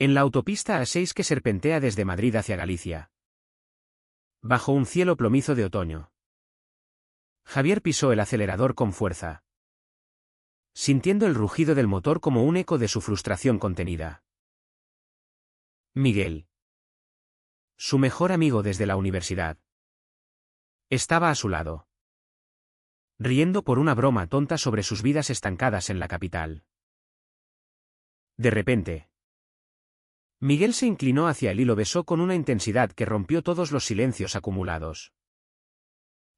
En la autopista A6 que serpentea desde Madrid hacia Galicia. Bajo un cielo plomizo de otoño. Javier pisó el acelerador con fuerza, sintiendo el rugido del motor como un eco de su frustración contenida. Miguel, su mejor amigo desde la universidad, estaba a su lado, riendo por una broma tonta sobre sus vidas estancadas en la capital. De repente, Miguel se inclinó hacia él y lo besó con una intensidad que rompió todos los silencios acumulados.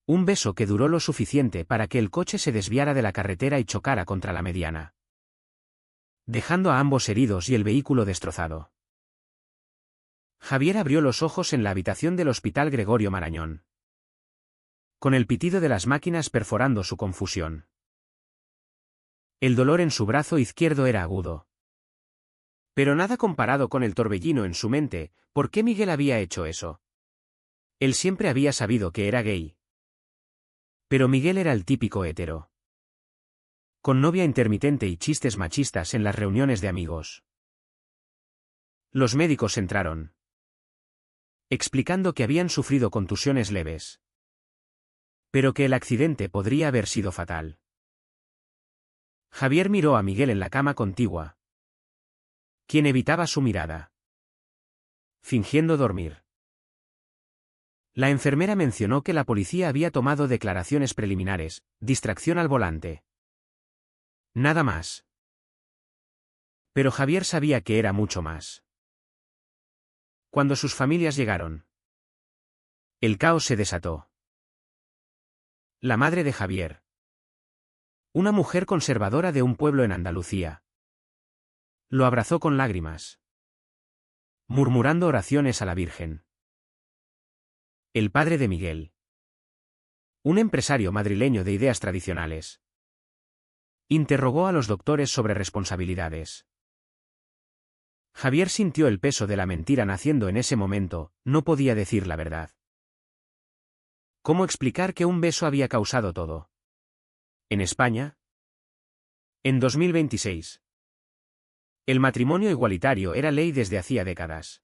Un beso que duró lo suficiente para que el coche se desviara de la carretera y chocara contra la mediana, dejando a ambos heridos y el vehículo destrozado. Javier abrió los ojos en la habitación del Hospital Gregorio Marañón, con el pitido de las máquinas perforando su confusión. El dolor en su brazo izquierdo era agudo, pero nada comparado con el torbellino en su mente. ¿Por qué Miguel había hecho eso? Él siempre había sabido que era gay. Pero Miguel era el típico hétero, con novia intermitente y chistes machistas en las reuniones de amigos. Los médicos entraron, explicando que habían sufrido contusiones leves, pero que el accidente podría haber sido fatal. Javier miró a Miguel en la cama contigua, quien evitaba su mirada, fingiendo dormir. La enfermera mencionó que la policía había tomado declaraciones preliminares, distracción al volante. Nada más. Pero Javier sabía que era mucho más. Cuando sus familias llegaron, el caos se desató. La madre de Javier, una mujer conservadora de un pueblo en Andalucía, lo abrazó con lágrimas, murmurando oraciones a la Virgen. El padre de Miguel, un empresario madrileño de ideas tradicionales, interrogó a los doctores sobre responsabilidades. Javier sintió el peso de la mentira naciendo en ese momento. No podía decir la verdad. ¿Cómo explicar que un beso había causado todo? En España, en 2026, el matrimonio igualitario era ley desde hacía décadas.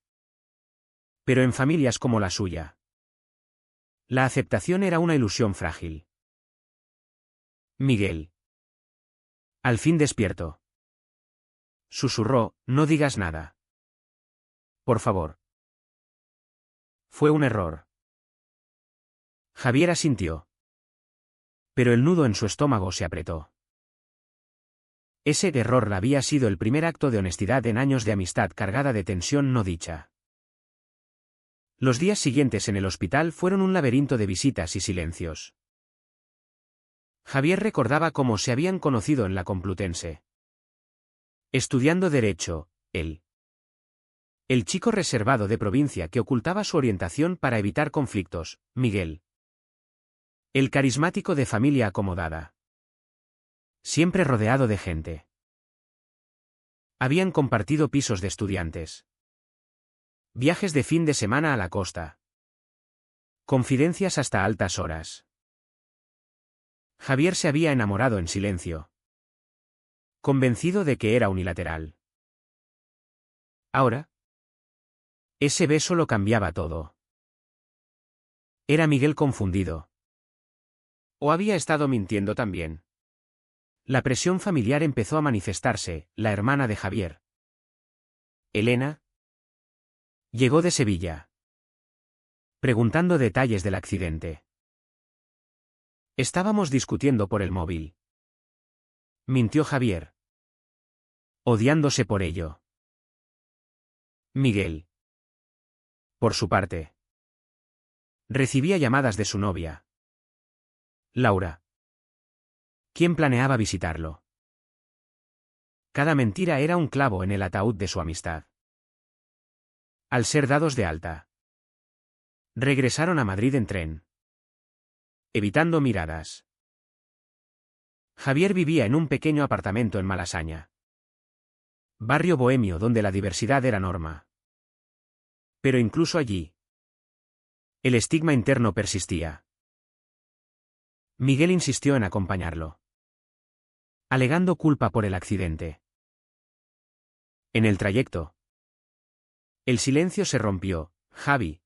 Pero en familias como la suya, la aceptación era una ilusión frágil. Miguel, al fin despierto, susurró: no digas nada. Por favor. Fue un error. Javier asintió, pero el nudo en su estómago se apretó. Ese error había sido el primer acto de honestidad en años de amistad cargada de tensión no dicha. Los días siguientes en el hospital fueron un laberinto de visitas y silencios. Javier recordaba cómo se habían conocido en la Complutense. Estudiando Derecho, él, el chico reservado de provincia que ocultaba su orientación para evitar conflictos, Miguel, el carismático de familia acomodada, siempre rodeado de gente. Habían compartido pisos de estudiantes, viajes de fin de semana a la costa, confidencias hasta altas horas. Javier se había enamorado en silencio, convencido de que era unilateral. Ahora, ese beso lo cambiaba todo. ¿Era Miguel confundido? ¿O había estado mintiendo también? La presión familiar empezó a manifestarse. La hermana de Javier, Elena, llegó de Sevilla, preguntando detalles del accidente. Estábamos discutiendo por el móvil, mintió Javier, odiándose por ello. Miguel, por su parte, recibía llamadas de su novia, Laura, quien planeaba visitarlo. Cada mentira era un clavo en el ataúd de su amistad. Al ser dados de alta, regresaron a Madrid en tren, evitando miradas. Javier vivía en un pequeño apartamento en Malasaña, barrio bohemio donde la diversidad era norma. Pero incluso allí, el estigma interno persistía. Miguel insistió en acompañarlo, alegando culpa por el accidente. En el trayecto, El silencio se rompió. Javi.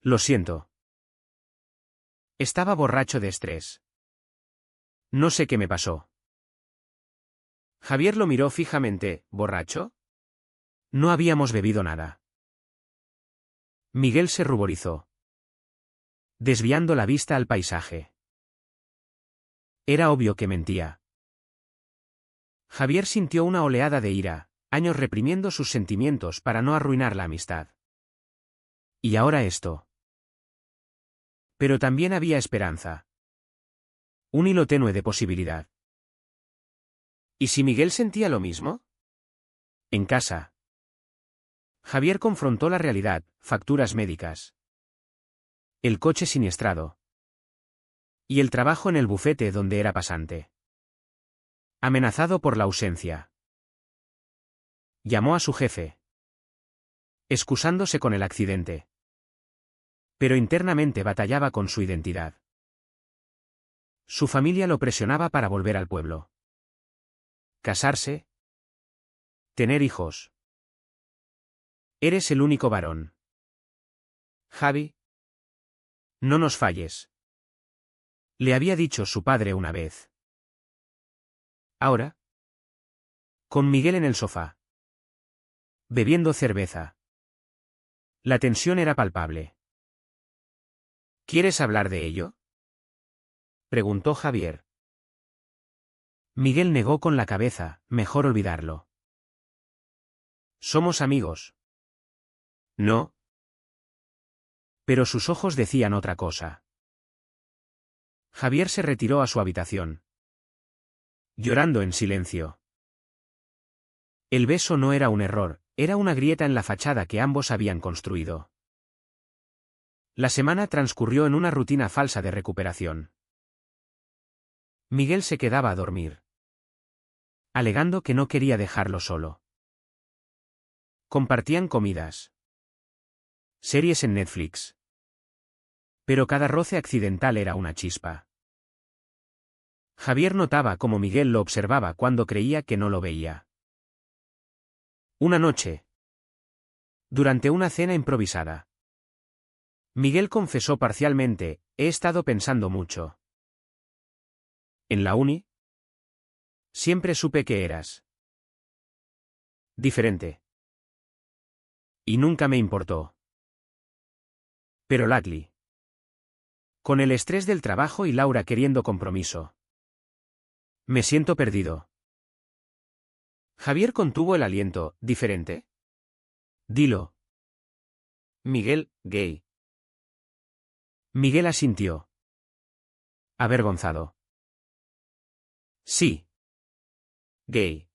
Lo siento. Estaba borracho de estrés. No sé qué me pasó. Javier lo miró fijamente. ¿Borracho? No habíamos bebido nada. Miguel se ruborizó, desviando la vista al paisaje. Era obvio que mentía. Javier sintió una oleada de ira, años reprimiendo sus sentimientos para no arruinar la amistad. Y ahora esto. Pero también había esperanza. Un hilo tenue de posibilidad. ¿Y si Miguel sentía lo mismo? En casa. Javier confrontó la realidad, facturas médicas. El coche siniestrado. Y el trabajo en el bufete donde era pasante. Amenazado por la ausencia. Llamó a su jefe, excusándose con el accidente. Pero internamente batallaba con su identidad. Su familia lo presionaba para volver al pueblo. Casarse. Tener hijos. Eres el único varón. Javi. No nos falles. Le había dicho su padre una vez. Ahora. Con Miguel en el sofá. Bebiendo cerveza. La tensión era palpable. ¿Quieres hablar de ello? Preguntó Javier. Miguel negó con la cabeza, mejor olvidarlo. Somos amigos. No. Pero sus ojos decían otra cosa. Javier se retiró a su habitación, llorando en silencio. El beso no era un error, era una grieta en la fachada que ambos habían construido. La semana transcurrió en una rutina falsa de recuperación. Miguel se quedaba a dormir, alegando que no quería dejarlo solo. Compartían comidas, series en Netflix. Pero cada roce accidental era una chispa. Javier notaba cómo Miguel lo observaba cuando creía que no lo veía. Una noche, durante una cena improvisada, Miguel confesó parcialmente: he estado pensando mucho. ¿En la uni? Siempre supe que eras diferente. Y nunca me importó. Pero Lately. Con el estrés del trabajo y Laura queriendo compromiso. Me siento perdido. Javier contuvo el aliento. ¿Diferente? Dilo. Miguel, gay. Miguel asintió, avergonzado. Sí. Gay.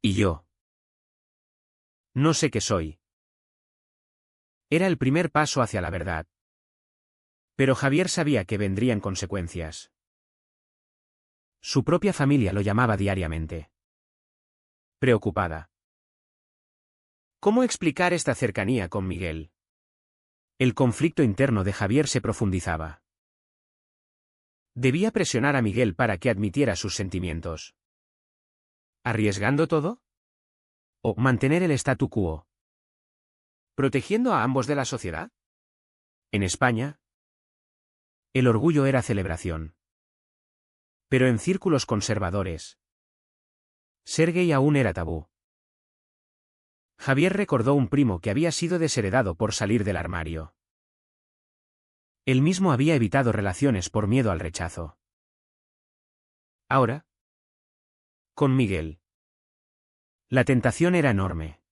¿Y yo? No sé qué soy. Era el primer paso hacia la verdad. Pero Javier sabía que vendrían consecuencias. Su propia familia lo llamaba diariamente. Preocupada. ¿Cómo explicar esta cercanía con Miguel? El conflicto interno de Javier se profundizaba. Debía presionar a Miguel para que admitiera sus sentimientos. ¿Arriesgando todo? ¿O mantener el statu quo? ¿Protegiendo a ambos de la sociedad? En España, el orgullo era celebración. Pero en círculos conservadores, ser gay aún era tabú. Javier recordó un primo que había sido desheredado por salir del armario. Él mismo había evitado relaciones por miedo al rechazo. Ahora, con Miguel, la tentación era enorme.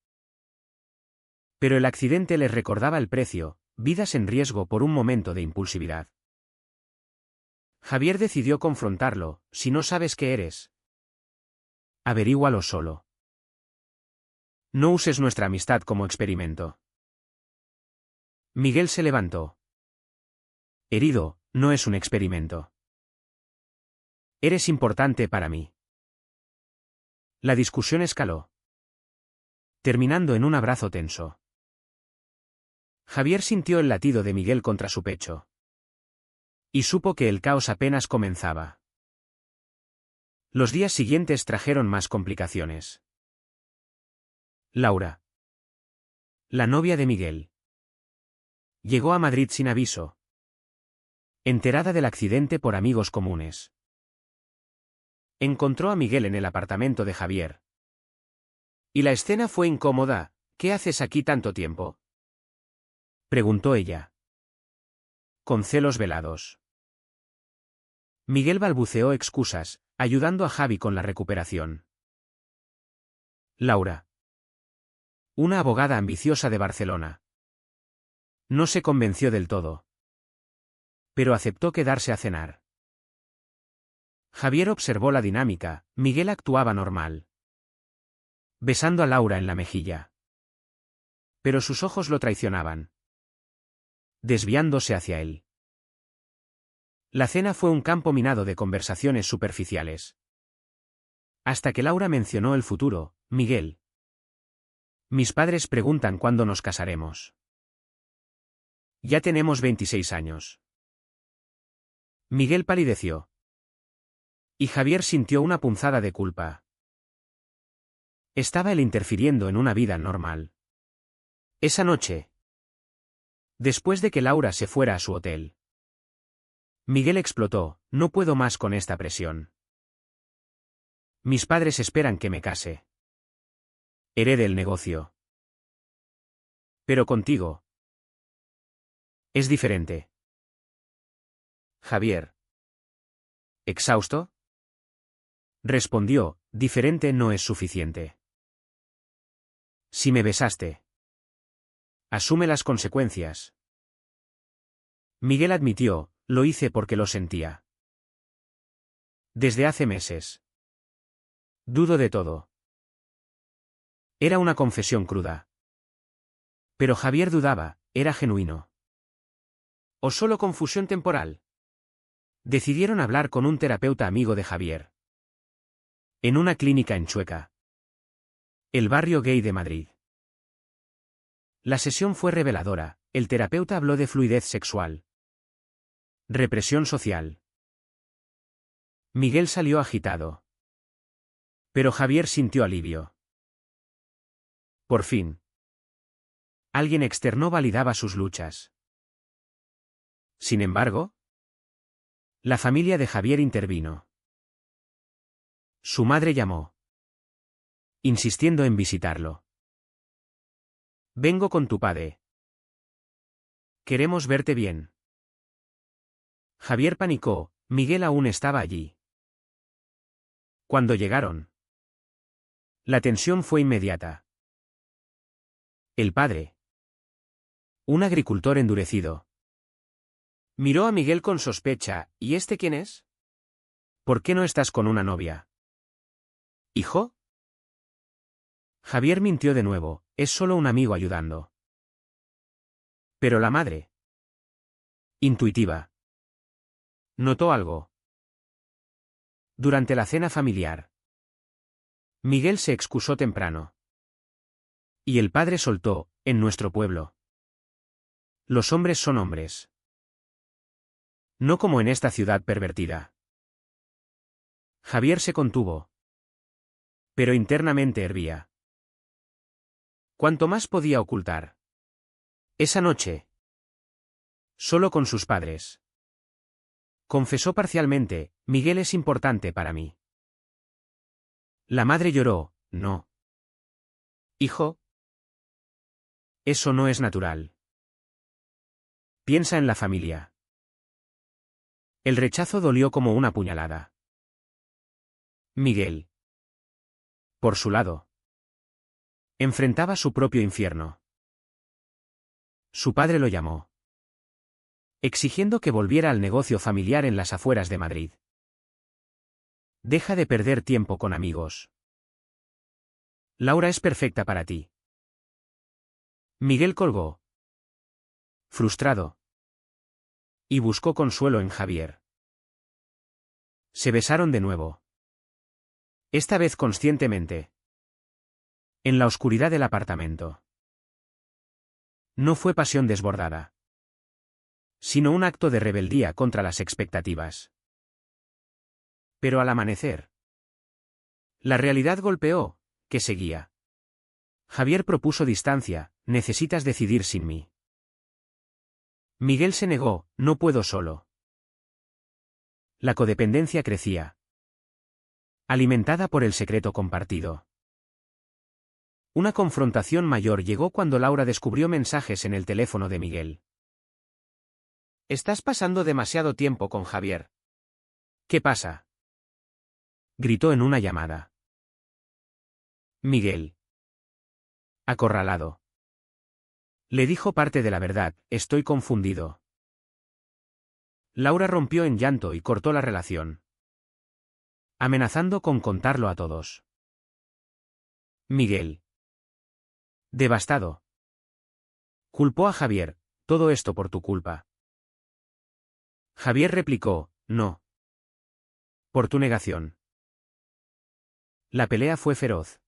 Pero el accidente les recordaba el precio, vidas en riesgo por un momento de impulsividad. Javier decidió confrontarlo: si no sabes qué eres, averígualo solo. No uses nuestra amistad como experimento. Miguel se levantó. Herido, no es un experimento. Eres importante para mí. La discusión escaló, terminando en un abrazo tenso. Javier sintió el latido de Miguel contra su pecho. Y supo que el caos apenas comenzaba. Los días siguientes trajeron más complicaciones. Laura. La novia de Miguel. Llegó a Madrid sin aviso. Enterada del accidente por amigos comunes. Encontró a Miguel en el apartamento de Javier. Y la escena fue incómoda. ¿Qué haces aquí tanto tiempo?, preguntó ella. Con celos velados. Miguel balbuceó excusas, ayudando a Javi con la recuperación. Laura. Una abogada ambiciosa de Barcelona. No se convenció del todo. Pero aceptó quedarse a cenar. Javier observó la dinámica. Miguel actuaba normal, besando a Laura en la mejilla. Pero sus ojos lo traicionaban, desviándose hacia él. La cena fue un campo minado de conversaciones superficiales. Hasta que Laura mencionó el futuro. Miguel. Mis padres preguntan cuándo nos casaremos. Ya tenemos 26 años. Miguel palideció. Y Javier sintió una punzada de culpa. Estaba él interfiriendo en una vida normal. Esa noche, después de que Laura se fuera a su hotel, Miguel explotó. No puedo más con esta presión. Mis padres esperan que me case. Herede el negocio. Pero contigo es diferente. Javier. ¿Exhausto? Respondió. Diferente no es suficiente. Si me besaste, asume las consecuencias. Miguel admitió. Lo hice porque lo sentía. Desde hace meses. Dudo de todo. Era una confesión cruda. Pero Javier dudaba. ¿Era genuino? ¿O solo confusión temporal? Decidieron hablar con un terapeuta amigo de Javier. En una clínica en Chueca, el barrio gay de Madrid. La sesión fue reveladora. El terapeuta habló de fluidez sexual. Represión social. Miguel salió agitado. Pero Javier sintió alivio. Por fin. Alguien externo validaba sus luchas. Sin embargo, la familia de Javier intervino. Su madre llamó, insistiendo en visitarlo. Vengo con tu padre. Queremos verte bien. Javier panicó. Miguel aún estaba allí. Cuando llegaron, la tensión fue inmediata. El padre, un agricultor endurecido, miró a Miguel con sospecha. ¿Y este quién es? ¿Por qué no estás con una novia? ¿Hijo? Javier mintió de nuevo. Es solo un amigo ayudando. Pero la madre, intuitiva, notó algo. Durante la cena familiar, Miguel se excusó temprano. Y el padre soltó. En nuestro pueblo, los hombres son hombres. No como en esta ciudad pervertida. Javier se contuvo. Pero internamente hervía. ¿Cuánto más podía ocultar? Esa noche, solo con sus padres, confesó parcialmente. Miguel es importante para mí. La madre lloró. No. Hijo. Eso no es natural. Piensa en la familia. El rechazo dolió como una puñalada. Miguel, por su lado, enfrentaba su propio infierno. Su padre lo llamó, exigiendo que volviera al negocio familiar en las afueras de Madrid. Deja de perder tiempo con amigos. Laura es perfecta para ti. Miguel colgó, frustrado, y buscó consuelo en Javier. Se besaron de nuevo. Esta vez conscientemente. En la oscuridad del apartamento. No fue pasión desbordada, sino un acto de rebeldía contra las expectativas. Pero al amanecer, la realidad golpeó. ¿Qué seguía? Javier propuso distancia, necesitas decidir sin mí. Miguel se negó, no puedo solo. La codependencia crecía, alimentada por el secreto compartido. Una confrontación mayor llegó cuando Laura descubrió mensajes en el teléfono de Miguel. Estás pasando demasiado tiempo con Javier. ¿Qué pasa? Gritó en una llamada. Miguel. Acorralado. Le dijo parte de la verdad, estoy confundido. Laura rompió en llanto y cortó la relación, amenazando con contarlo a todos. Miguel. Devastado. Culpó a Javier, todo esto por tu culpa. Javier replicó, no. Por tu negación. La pelea fue feroz,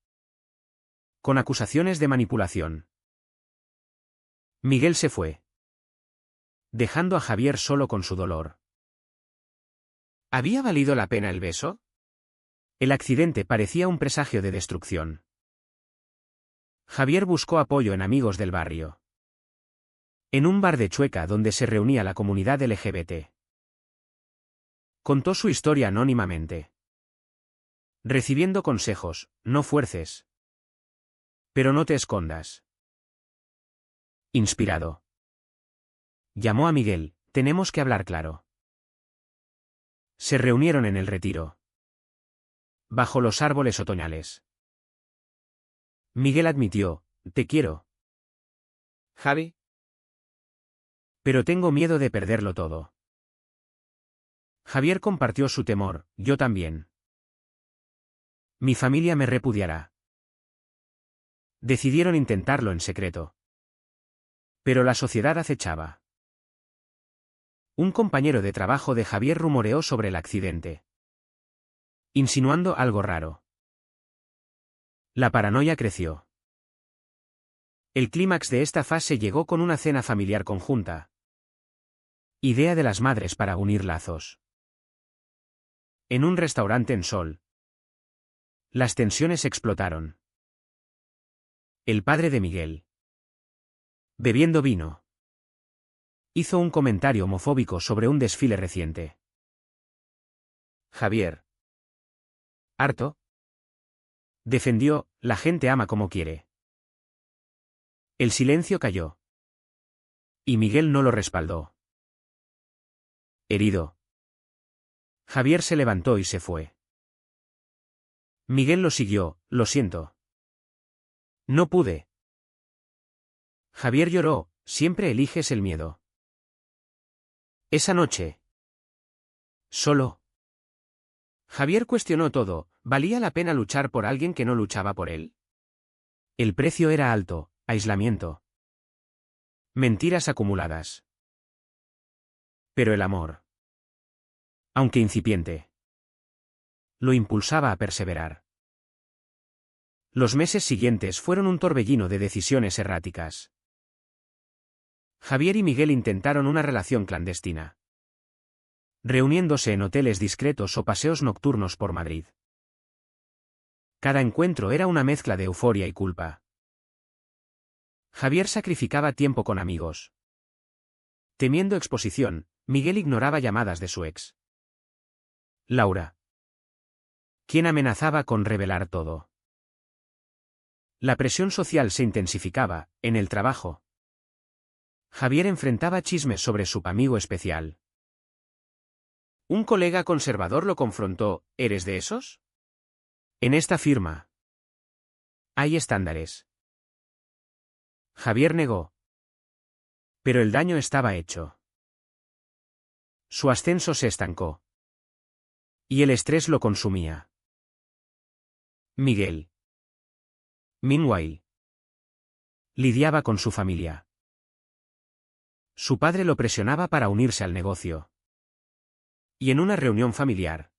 con acusaciones de manipulación. Miguel se fue, dejando a Javier solo con su dolor. ¿Había valido la pena el beso? El accidente parecía un presagio de destrucción. Javier buscó apoyo en amigos del barrio. En un bar de Chueca donde se reunía la comunidad LGBT. Contó su historia anónimamente, recibiendo consejos, no fuerces. Pero no te escondas. Inspirado. Llamó a Miguel, tenemos que hablar claro. Se reunieron en el retiro, bajo los árboles otoñales. Miguel admitió, te quiero, Javi, pero tengo miedo de perderlo todo. Javier compartió su temor, yo también. Mi familia me repudiará. Decidieron intentarlo en secreto. Pero la sociedad acechaba. Un compañero de trabajo de Javier rumoreó sobre el accidente, insinuando algo raro. La paranoia creció. El clímax de esta fase llegó con una cena familiar conjunta. Idea de las madres para unir lazos. En un restaurante en Sol. Las tensiones explotaron. El padre de Miguel, bebiendo vino, hizo un comentario homofóbico sobre un desfile reciente. Javier, harto, defendió, la gente ama como quiere. El silencio cayó. Y Miguel no lo respaldó. Herido, Javier se levantó y se fue. Miguel lo siguió, lo siento. No pude. Javier lloró, siempre eliges el miedo. Esa noche. Solo. Javier cuestionó todo, ¿valía la pena luchar por alguien que no luchaba por él? El precio era alto, aislamiento. Mentiras acumuladas. Pero el amor, aunque incipiente, lo impulsaba a perseverar. Los meses siguientes fueron un torbellino de decisiones erráticas. Javier y Miguel intentaron una relación clandestina, reuniéndose en hoteles discretos o paseos nocturnos por Madrid. Cada encuentro era una mezcla de euforia y culpa. Javier sacrificaba tiempo con amigos. Temiendo exposición, Miguel ignoraba llamadas de su ex, Laura, quien amenazaba con revelar todo. La presión social se intensificaba, en el trabajo. Javier enfrentaba chismes sobre su amigo especial. Un colega conservador lo confrontó, ¿eres de esos? En esta firma hay estándares. Javier negó. Pero el daño estaba hecho. Su ascenso se estancó. Y el estrés lo consumía. Miguel, meanwhile, lidiaba con su familia. Su padre lo presionaba para unirse al negocio. Y en una reunión familiar,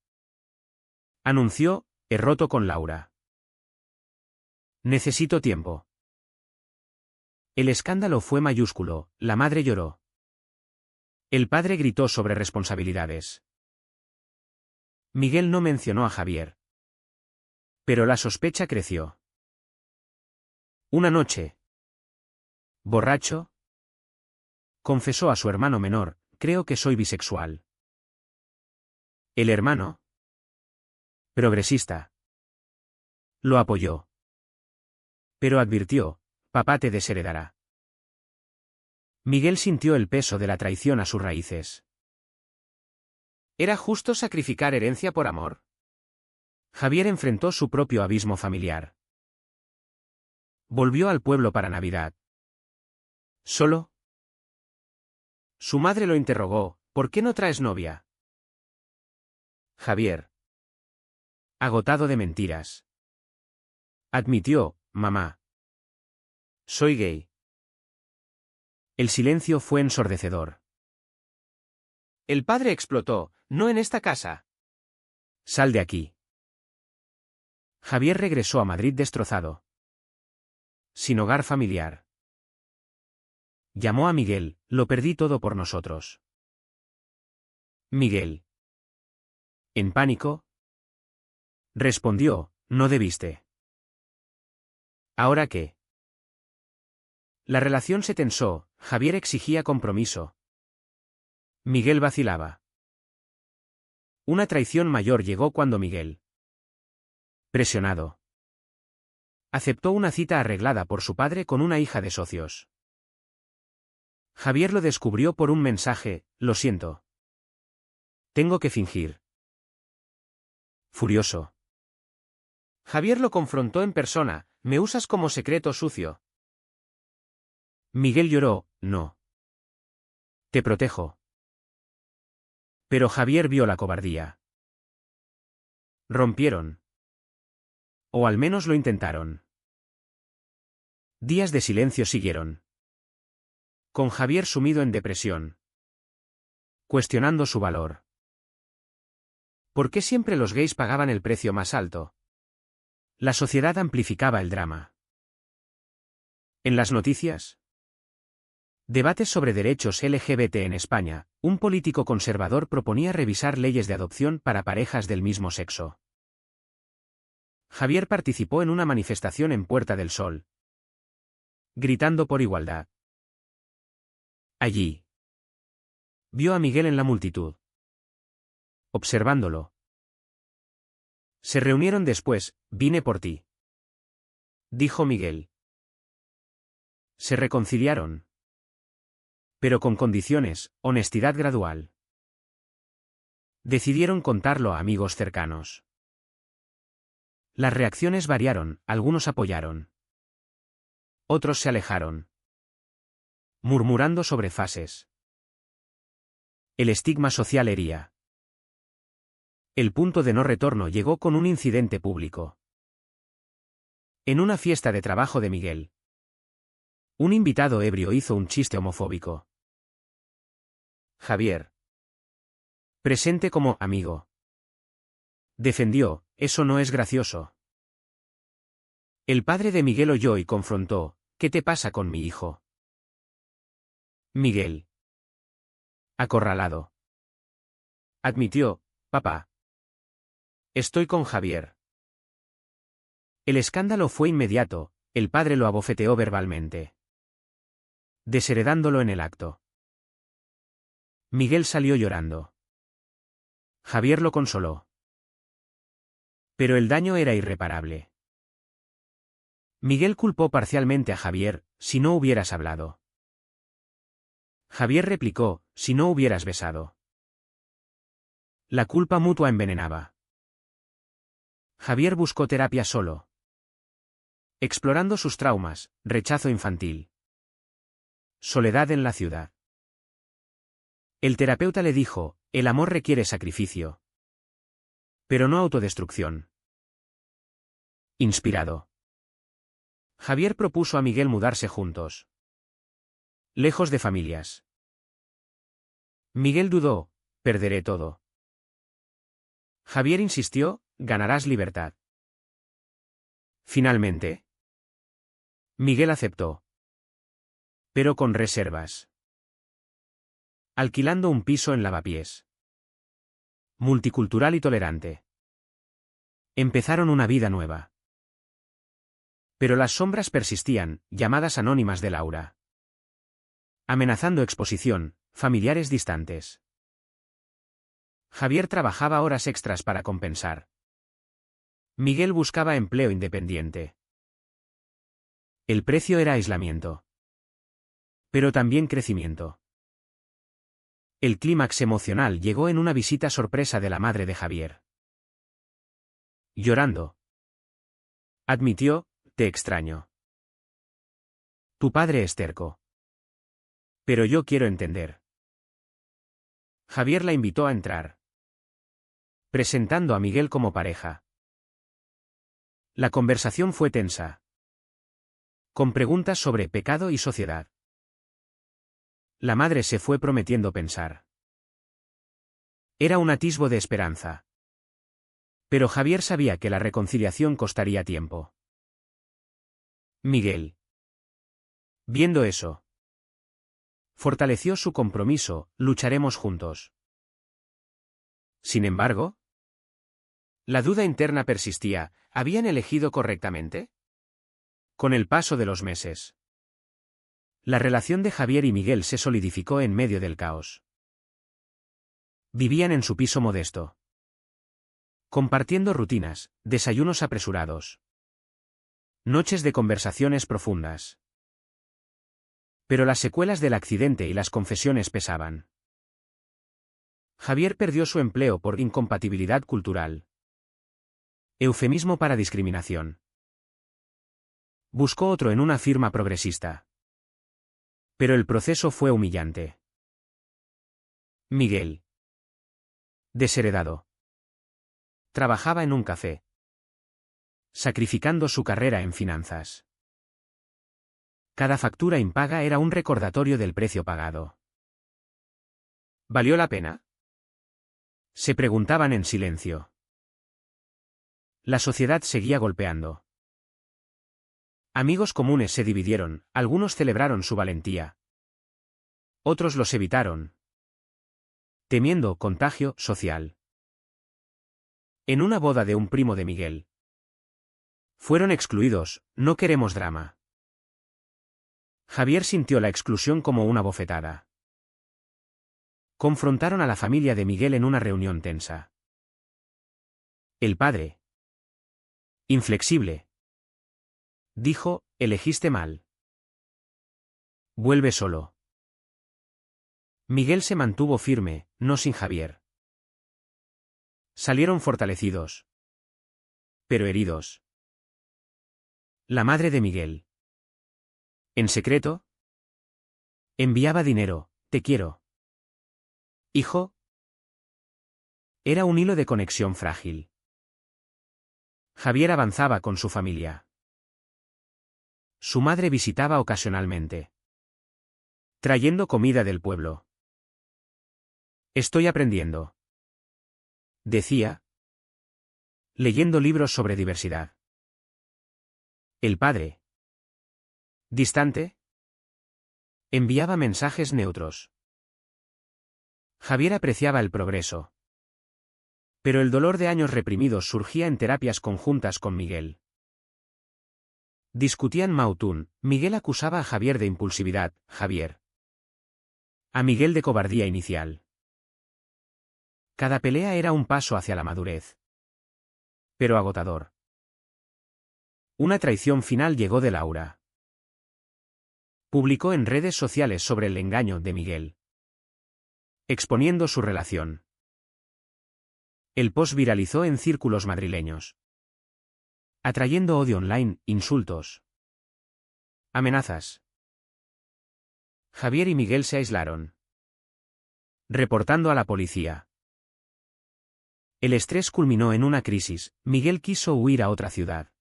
anunció, he roto con Laura. Necesito tiempo. El escándalo fue mayúsculo, la madre lloró. El padre gritó sobre responsabilidades. Miguel no mencionó a Javier. Pero la sospecha creció. Una noche. Borracho, confesó a su hermano menor, creo que soy bisexual. El hermano, progresista, lo apoyó. Pero advirtió, papá te desheredará. Miguel sintió el peso de la traición a sus raíces. ¿Era justo sacrificar herencia por amor? Javier enfrentó su propio abismo familiar. Volvió al pueblo para Navidad. ¿Solo? Su madre lo interrogó, ¿por qué no traes novia? Javier, agotado de mentiras, admitió, mamá, soy gay. El silencio fue ensordecedor. El padre explotó, no en esta casa. Sal de aquí. Javier regresó a Madrid destrozado. Sin hogar familiar. Llamó a Miguel, lo perdí todo por nosotros. Miguel, en pánico, respondió, no debiste. ¿Ahora qué? La relación se tensó, Javier exigía compromiso. Miguel vacilaba. Una traición mayor llegó cuando Miguel, presionado, aceptó una cita arreglada por su padre con una hija de socios. Javier lo descubrió por un mensaje, lo siento. Tengo que fingir. Furioso. Javier lo confrontó en persona, me usas como secreto sucio. Miguel lloró, no. Te protejo. Pero Javier vio la cobardía. Rompieron. O al menos lo intentaron. Días de silencio siguieron. Con Javier sumido en depresión. Cuestionando su valor. ¿Por qué siempre los gays pagaban el precio más alto? La sociedad amplificaba el drama. En las noticias. Debates sobre derechos LGBT en España, un político conservador proponía revisar leyes de adopción para parejas del mismo sexo. Javier participó en una manifestación en Puerta del Sol, gritando por igualdad. Allí, vio a Miguel en la multitud, observándolo. Se reunieron después, vine por ti, dijo Miguel. Se reconciliaron. Pero con condiciones, honestidad gradual. Decidieron contarlo a amigos cercanos. Las reacciones variaron, algunos apoyaron. Otros se alejaron. Murmurando sobre fases. El estigma social hería. El punto de no retorno llegó con un incidente público. En una fiesta de trabajo de Miguel, un invitado ebrio hizo un chiste homofóbico. Javier, presente como amigo, defendió, eso no es gracioso. El padre de Miguel oyó y confrontó, ¿qué te pasa con mi hijo? Miguel, acorralado, admitió, papá, estoy con Javier. El escándalo fue inmediato, el padre lo abofeteó verbalmente, desheredándolo en el acto. Miguel salió llorando. Javier lo consoló. Pero el daño era irreparable. Miguel culpó parcialmente a Javier, si no hubieras hablado. Javier replicó, si no hubieras besado. La culpa mutua envenenaba. Javier buscó terapia solo. Explorando sus traumas, rechazo infantil. Soledad en la ciudad. El terapeuta le dijo, el amor requiere sacrificio. Pero no autodestrucción. Inspirado. Javier propuso a Miguel mudarse juntos. Lejos de familias. Miguel dudó, perderé todo. Javier insistió, ganarás libertad. Finalmente, Miguel aceptó. Pero con reservas. Alquilando un piso en Lavapiés. Multicultural y tolerante. Empezaron una vida nueva. Pero las sombras persistían, llamadas anónimas de Laura. Amenazando exposición, familiares distantes. Javier trabajaba horas extras para compensar. Miguel buscaba empleo independiente. El precio era aislamiento. Pero también crecimiento. El clímax emocional llegó en una visita sorpresa de la madre de Javier. Llorando. Admitió: te extraño. Tu padre es terco. Pero yo quiero entender. Javier la invitó a entrar, presentando a Miguel como pareja. La conversación fue tensa, con preguntas sobre pecado y sociedad. La madre se fue prometiendo pensar. Era un atisbo de esperanza. Pero Javier sabía que la reconciliación costaría tiempo. Miguel, viendo eso, fortaleció su compromiso: lucharemos juntos. Sin embargo, la duda interna persistía: ¿habían elegido correctamente? Con el paso de los meses, la relación de Javier y Miguel se solidificó en medio del caos. Vivían en su piso modesto, compartiendo rutinas, desayunos apresurados, noches de conversaciones profundas. Pero las secuelas del accidente y las confesiones pesaban. Javier perdió su empleo por incompatibilidad cultural. Eufemismo para discriminación. Buscó otro en una firma progresista. Pero el proceso fue humillante. Miguel, desheredado, trabajaba en un café, sacrificando su carrera en finanzas. Cada factura impaga era un recordatorio del precio pagado. ¿Valió la pena?, se preguntaban en silencio. La sociedad seguía golpeando. Amigos comunes se dividieron, algunos celebraron su valentía. Otros los evitaron, temiendo contagio social. En una boda de un primo de Miguel, fueron excluidos: no queremos drama. Javier sintió la exclusión como una bofetada. Confrontaron a la familia de Miguel en una reunión tensa. El padre, inflexible, dijo: elegiste mal. Vuelve solo. Miguel se mantuvo firme: no sin Javier. Salieron fortalecidos, pero heridos. La madre de Miguel, en secreto, enviaba dinero: te quiero, hijo. Era un hilo de conexión frágil. Javier avanzaba con su familia. Su madre visitaba ocasionalmente, trayendo comida del pueblo. Estoy aprendiendo, decía, leyendo libros sobre diversidad. El padre, distante, enviaba mensajes neutros. Javier apreciaba el progreso, pero el dolor de años reprimidos surgía en terapias conjuntas con Miguel. Discutían Mautún: Miguel acusaba a Javier de impulsividad, Javier a Miguel de cobardía inicial. Cada pelea era un paso hacia la madurez, pero agotador. Una traición final llegó de Laura. Publicó en redes sociales sobre el engaño de Miguel, exponiendo su relación. El post viralizó en círculos madrileños, atrayendo odio online, insultos, amenazas. Javier y Miguel se aislaron, reportando a la policía. El estrés culminó en una crisis: Miguel quiso huir a otra ciudad.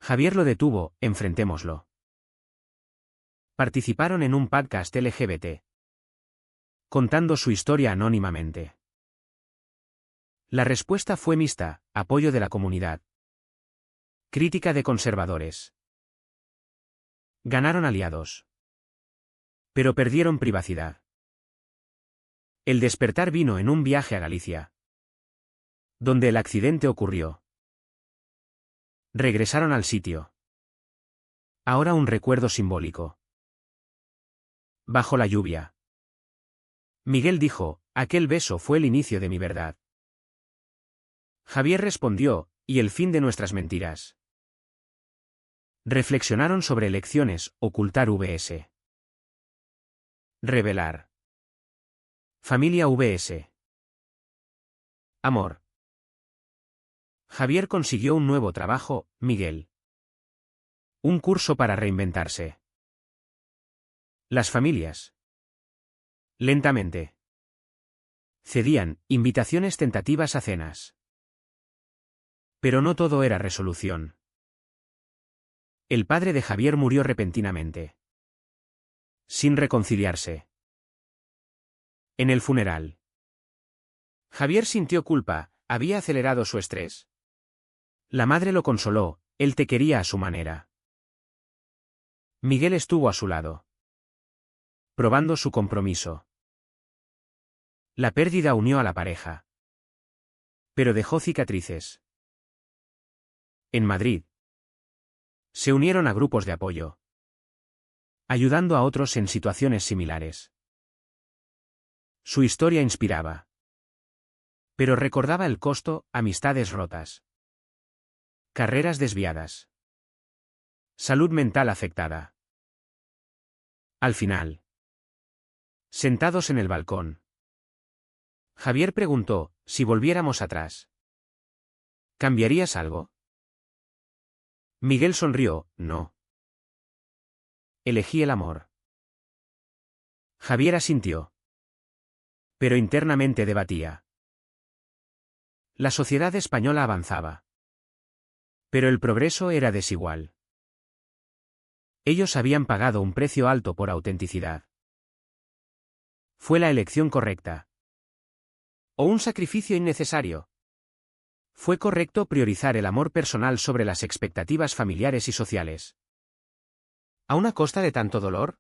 Javier lo detuvo: enfrentémoslo. Participaron en un podcast LGBT, contando su historia anónimamente. La respuesta fue mixta: apoyo de la comunidad, crítica de conservadores. Ganaron aliados, pero perdieron privacidad. El despertar vino en un viaje a Galicia, donde el accidente ocurrió. Regresaron al sitio. Ahora un recuerdo simbólico. Bajo la lluvia. Miguel dijo, aquel beso fue el inicio de mi verdad. Javier respondió, y el fin de nuestras mentiras. Reflexionaron sobre elecciones, ocultar vs. Revelar. Familia vs. Amor. Javier consiguió un nuevo trabajo, Miguel. Un curso para reinventarse. Las familias. Lentamente. Cedían, invitaciones tentativas a cenas. Pero no todo era resolución. El padre de Javier murió repentinamente. Sin reconciliarse. En el funeral. Javier sintió culpa, había acelerado su estrés. La madre lo consoló, él te quería a su manera. Miguel estuvo a su lado. Probando su compromiso. La pérdida unió a la pareja. Pero dejó cicatrices. En Madrid. Se unieron a grupos de apoyo. Ayudando a otros en situaciones similares. Su historia inspiraba. Pero recordaba el costo, amistades rotas. Carreras desviadas. Salud mental afectada. Al final. Sentados en el balcón. Javier preguntó, si volviéramos atrás. ¿Cambiarías algo? Miguel sonrió, no. Elegí el amor. Javier asintió. Pero internamente debatía. La sociedad española avanzaba. Pero el progreso era desigual. Ellos habían pagado un precio alto por autenticidad. ¿Fue la elección correcta? ¿O un sacrificio innecesario? ¿Fue correcto priorizar el amor personal sobre las expectativas familiares y sociales? ¿A una costa de tanto dolor?